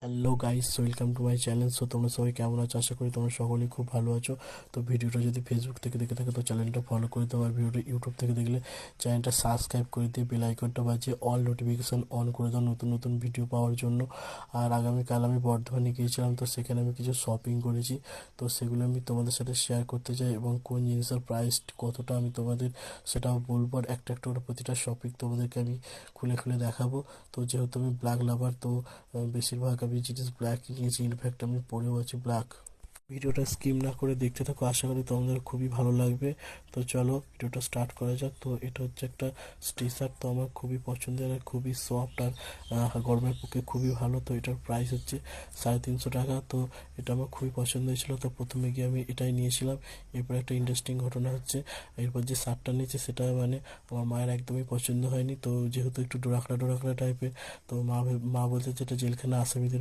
Hello guys, welcome to my channel. So তোমরা সবাই কেমন আছো? আশা করি তোমরা সকলেই খুব ভালো আছো। তো ভিডিওটা যদি ফেসবুক থেকে দেখে থাকো তো চ্যানেলটা ফলো করে দাও, আর ভিডিওটা ইউটিউব থেকে দেখলে চ্যানেলটা সাবস্ক্রাইব করে দিয়ে বেল আইকনটা বাজিয়ে অল নোটিফিকেশন অন করে দাও নতুন নতুন ভিডিও পাওয়ার জন্য। আর আগামীকাল আমি বর্ধমানে গিয়েছিলাম, তো সেখানে আমি কিছু শপিং করেছি। তো সেগুলো আমি তোমাদের সাথে শেয়ার করতে চাই, এবং কোন জিনিসের প্রাইস কতটা আমি তোমাদের সেটাও বলবো। আর একটা একটা করে প্রতিটা শপিং তোমাদেরকে আমি খুলে খুলে দেখাবো। তো যেহেতু আমি ব্ল্যাক লাভার, তো বেশিরভাগ আমি জিনিস ব্ল্যাক নিয়েছি, ইনফ্যাক্ট আমি পরেও আছি ব্ল্যাক। ভিডিওটা স্কিপ না করে দেখতে থাকো, আশা করি তোমাদের খুবই ভালো লাগবে। তো চলো ভিডিওটা স্টার্ট করা যাক। তো এটা হচ্ছে একটা টি শার্ট, তো আমার খুবই পছন্দের, আর খুবই সফট, আর গরমের পক্ষে খুবই ভালো। তো এটার প্রাইস হচ্ছে 350 টাকা। তো এটা আমার খুবই পছন্দ হয়েছিল, তো প্রথমে গিয়ে আমি এটাই নিয়েছিলাম। এরপর একটা ইন্টারেস্টিং ঘটনা হচ্ছে, এরপর যে শার্টটা নিয়েছে সেটা মানে আমার মায়ের একদমই পছন্দ হয়নি। তো যেহেতু একটু ডোরাকড়া ডোরাকড়া টাইপের, তো মা বলছে যে এটা জেলখানা আসামিদের